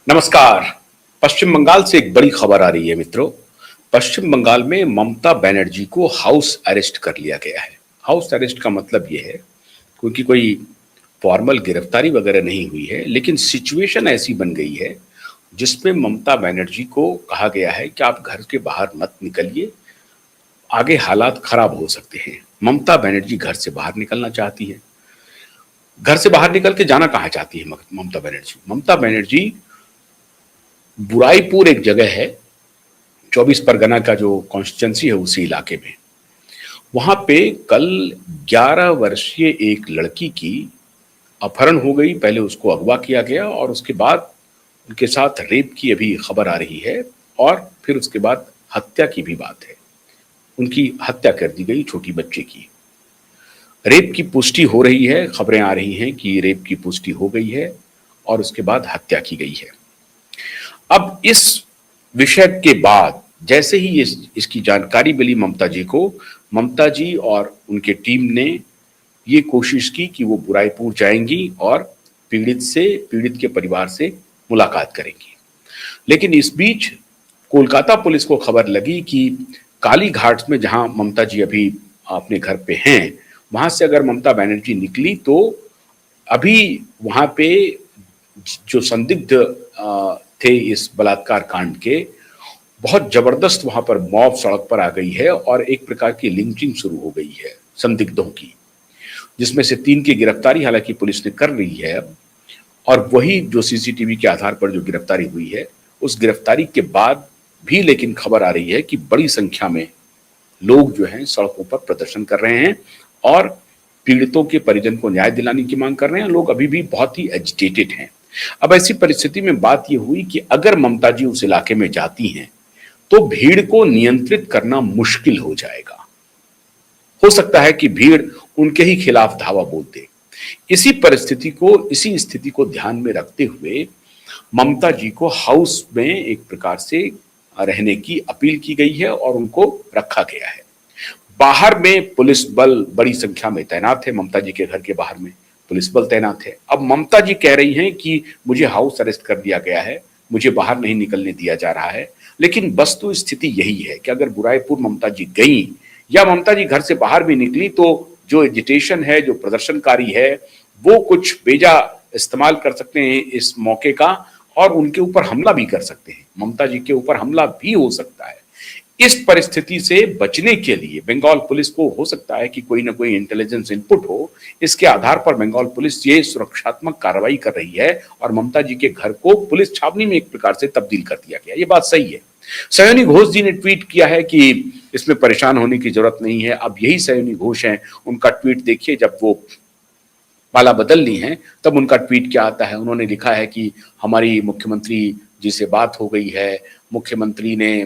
नमस्कार। पश्चिम बंगाल से एक बड़ी खबर आ रही है मित्रों। पश्चिम बंगाल में ममता बनर्जी को हाउस अरेस्ट कर लिया गया है। हाउस अरेस्ट का मतलब ये है क्योंकि कोई फॉर्मल गिरफ्तारी वगैरह नहीं हुई है, लेकिन सिचुएशन ऐसी बन गई है जिसमें ममता बनर्जी को कहा गया है कि आप घर के बाहर मत निकलिए, आगे हालात खराब हो सकते हैं। ममता बनर्जी घर से बाहर निकलना चाहती है। घर से बाहर निकल के जाना कहाँ चाहती है ममता बनर्जी? ममता बनर्जी बुराईपुर एक जगह है, 24 परगना का जो कॉन्स्टिट्यूंसी है उसी इलाके में। वहां पे कल 11 वर्षीय एक लड़की की अपहरण हो गई। पहले उसको अगवा किया गया और उसके बाद उनके साथ रेप की अभी खबर आ रही है और फिर उसके बाद हत्या की भी बात है। उनकी हत्या कर दी गई छोटी बच्चे की। रेप की पुष्टि हो रही है, खबरें आ रही हैं कि रेप की पुष्टि हो गई है और उसके बाद हत्या की गई है। अब इस विषय के बाद जैसे ही इसकी जानकारी मिली ममता जी को, ममता जी और उनके टीम ने ये कोशिश की कि वो बुराईपुर जाएंगी और पीड़ित के परिवार से मुलाकात करेंगी। लेकिन इस बीच कोलकाता पुलिस को खबर लगी कि काली घाट में जहां ममता जी अभी अपने घर पे हैं, वहां से अगर ममता बनर्जी निकली तो अभी वहां पे जो संदिग्ध थे इस बलात्कार कांड के, बहुत जबरदस्त वहां पर मॉब सड़क पर आ गई है और एक प्रकार की लिंचिंग शुरू हो गई है संदिग्धों की, जिसमें से 3 की गिरफ्तारी हालांकि पुलिस ने कर ली है। और वही जो सीसीटीवी के आधार पर जो गिरफ्तारी हुई है, उस गिरफ्तारी के बाद भी लेकिन खबर आ रही है कि बड़ी संख्या में लोग जो हैं सड़कों पर प्रदर्शन कर रहे हैं और पीड़ितों के परिजन को न्याय दिलाने की मांग कर रहे हैं। लोग अभी भी बहुत ही एजिटेटेड हैं। अब ऐसी परिस्थिति में बात यह हुई कि अगर ममता जी उस इलाके में जाती हैं तो भीड़ को नियंत्रित करना मुश्किल हो जाएगा। हो सकता है कि भीड़ उनके ही खिलाफ धावा बोल दे। इसी स्थिति को ध्यान में रखते हुए ममता जी को हाउस में एक प्रकार से रहने की अपील की गई है और उनको रखा गया है। बाहर में पुलिस बल बड़ी संख्या में तैनात है। ममता जी के घर के बाहर में पुलिस बल तैनात है। अब ममता जी कह रही हैं कि मुझे हाउस अरेस्ट कर दिया गया है, मुझे बाहर नहीं निकलने दिया जा रहा है। लेकिन वस्तु स्थिति यही है कि अगर बुराईपुर ममता जी गई या ममता जी घर से बाहर भी निकली तो जो एजिटेशन है, जो प्रदर्शनकारी है, वो कुछ बेजा इस्तेमाल कर सकते हैं इस मौके का और उनके ऊपर हमला भी कर सकते हैं। ममता जी के ऊपर हमला भी हो सकता है। इस परिस्थिति से बचने के लिए बंगाल पुलिस को हो सकता है कि कोई ना कोई इंटेलिजेंस इनपुट हो। इसके आधार पर बंगाल पुलिस ये सुरक्षात्मक कार्रवाई कर रही है और ममता जी के घर को पुलिस छावनी में एक प्रकार से तब्दील कर दिया गया। ये बात सही है। सयोनी घोष जी ने ट्वीट किया है कि इसमें परेशान होने की जरूरत नहीं है। अब यही सयोनी घोष हैं, उनका ट्वीट देखिए, जब वो पाला बदल ली है तब उनका ट्वीट क्या आता है। उन्होंने लिखा है कि हमारी मुख्यमंत्री जी से बात हो गई है, मुख्यमंत्री ने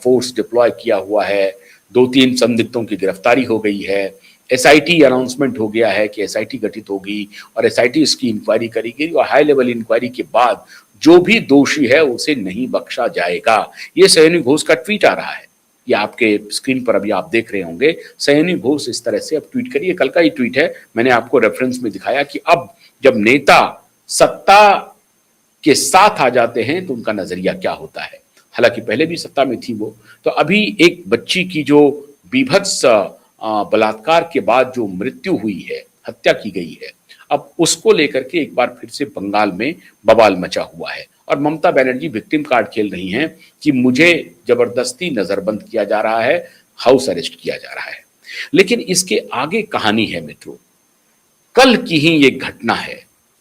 फोर्स डिप्लॉय किया हुआ है, 2-3 संदिग्धों की गिरफ्तारी हो गई है, एसआईटी अनाउंसमेंट हो गया है कि एसआईटी गठित होगी और एसआईटी इसकी इंक्वायरी करेगी और हाई लेवल इंक्वायरी के बाद जो भी दोषी है उसे नहीं बख्शा जाएगा। ये सयोनी घोष का ट्वीट आ रहा है। ये आपके स्क्रीन पर अभी आप देख रहे होंगे। सयोनी घोष इस तरह से अब ट्वीट करिए। कल का ही ट्वीट है, मैंने आपको रेफरेंस में दिखाया कि अब जब नेता सत्ता के साथ आ जाते हैं तो उनका नजरिया क्या होता है। हालांकि पहले भी सत्ता में थी वो। तो अभी एक बच्ची की जो बीभत्स बलात्कार के बाद जो मृत्यु हुई है, हत्या की गई है, अब उसको लेकर के एक बार फिर से बंगाल में बवाल मचा हुआ है और ममता बनर्जी विक्टिम कार्ड खेल रही हैं कि मुझे जबरदस्ती नजरबंद किया जा रहा है, हाउस अरेस्ट किया जा रहा है। लेकिन इसके आगे कहानी है मित्रों। कल की ही ये घटना है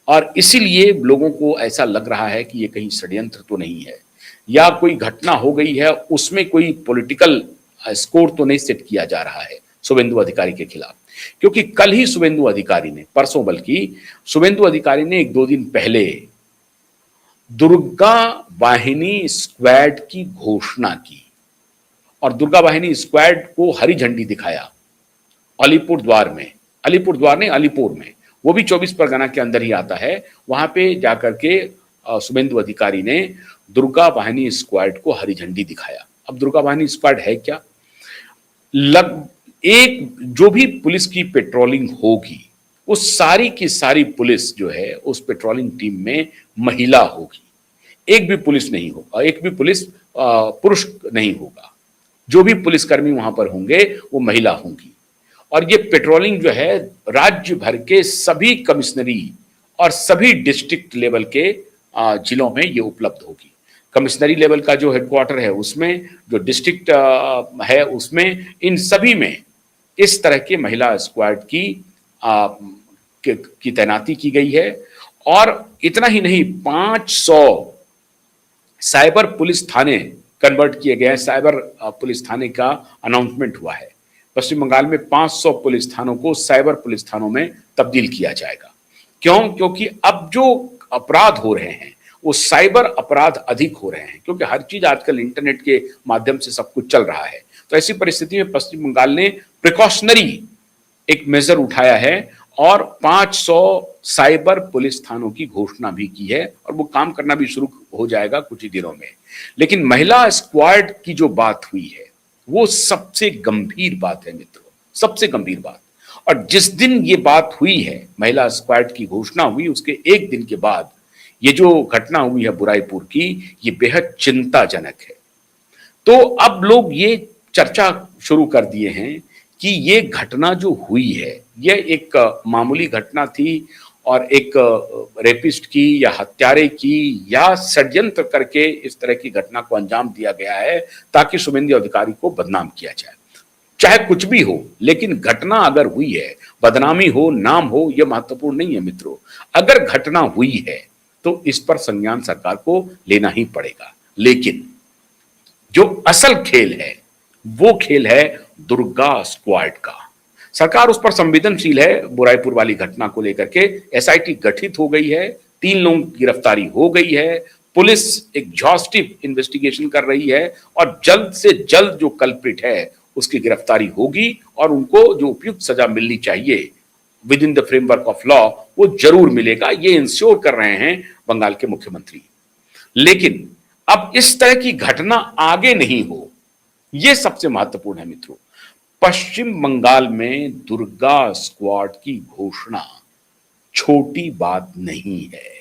और इसीलिए लोगों को ऐसा लग रहा है कि ये कहीं षड्यंत्र तो नहीं है या कोई घटना हो गई है, उसमें कोई पॉलिटिकल स्कोर तो नहीं सेट किया जा रहा है शुभेंदु अधिकारी के खिलाफ। क्योंकि कल ही शुभेंदु अधिकारी ने, परसों बल्कि शुभेंदु अधिकारी ने 1-2 दिन पहले दुर्गा वाहिनी स्क्वाड की घोषणा की और दुर्गा वाहिनी स्क्वाड को हरी झंडी दिखाया अलीपुरद्वार में। अलीपुरद्वार नहीं, अलीपुर में, वो भी 24 परगना के अंदर ही आता है। वहां पे जाकर के शुभेंदु अधिकारी ने दुर्गा वाहिनी स्क्वाड को हरी झंडी दिखाया। अब दुर्गा वाहिनी स्क्वाड है क्या? जो भी पुलिस की पेट्रोलिंग होगी, उस सारी की सारी पुलिस जो है उस पेट्रोलिंग टीम में महिला होगी। एक भी पुलिस नहीं होगा, एक भी पुलिस पुरुष नहीं होगा। जो भी पुलिसकर्मी वहां पर होंगे वो महिला होंगी। और ये पेट्रोलिंग जो है राज्य भर के सभी कमिश्नरी और सभी डिस्ट्रिक्ट लेवल के जिलों में ये उपलब्ध होगी। कमिश्नरी लेवल का जो हेडक्वार्टर है उसमें, जो डिस्ट्रिक्ट है उसमें, इन सभी में इस तरह के महिला स्क्वाड की तैनाती की गई है। और इतना ही नहीं, 500 साइबर पुलिस थाने कन्वर्ट किए गए हैं। साइबर पुलिस थाने का अनाउंसमेंट हुआ है। पश्चिम बंगाल में 500 पुलिस थानों को साइबर पुलिस थानों में तब्दील किया जाएगा। क्यों? क्योंकि अब जो अपराध हो रहे हैं वो साइबर अपराध अधिक हो रहे हैं, क्योंकि हर चीज आजकल इंटरनेट के माध्यम से सब कुछ चल रहा है। तो ऐसी परिस्थिति में पश्चिम बंगाल ने प्रिकॉशनरी एक मेजर उठाया है और 500 साइबर पुलिस थानों की घोषणा भी की है, और वो काम करना भी शुरू हो जाएगा कुछ ही दिनों में। लेकिन महिला स्क्वाड की जो बात हुई है वो सबसे गंभीर बात है मित्रों, सबसे गंभीर बात। और जिस दिन ये बात हुई है, महिला स्क्वाड की घोषणा हुई, उसके एक दिन के बाद ये जो घटना हुई है बुराईपुर की, ये बेहद चिंताजनक है। तो अब लोग ये चर्चा शुरू कर दिए हैं कि ये घटना जो हुई है यह एक मामूली घटना थी और एक रेपिस्ट की या हत्यारे की या षड्यंत्र करके इस तरह की घटना को अंजाम दिया गया है ताकि शुभेंदु अधिकारी को बदनाम किया जाए। चाहे कुछ भी हो, लेकिन घटना अगर हुई है, बदनामी हो, नाम हो, यह महत्वपूर्ण नहीं है मित्रों। अगर घटना हुई है तो इस पर संज्ञान सरकार को लेना ही पड़ेगा। लेकिन जो असल खेल है वो खेल है दुर्गा स्क्वाड का। सरकार उस पर संवेदनशील है। बुराईपुर वाली घटना को लेकर के एसआईटी गठित हो गई है, 3 लोगों की गिरफ्तारी हो गई है, पुलिस एग्जॉस्टिव इन्वेस्टिगेशन कर रही है और जल्द से जल्द जो कल्प्रिट है उसकी गिरफ्तारी होगी और उनको जो उपयुक्त सजा मिलनी चाहिए with in the framework of law वो जरूर मिलेगा, ये इंश्योर कर रहे हैं बंगाल के मुख्यमंत्री। लेकिन अब इस तरह की घटना आगे नहीं हो, यह सबसे महत्वपूर्ण है मित्रों। पश्चिम बंगाल में दुर्गा स्क्वाड की घोषणा छोटी बात नहीं है।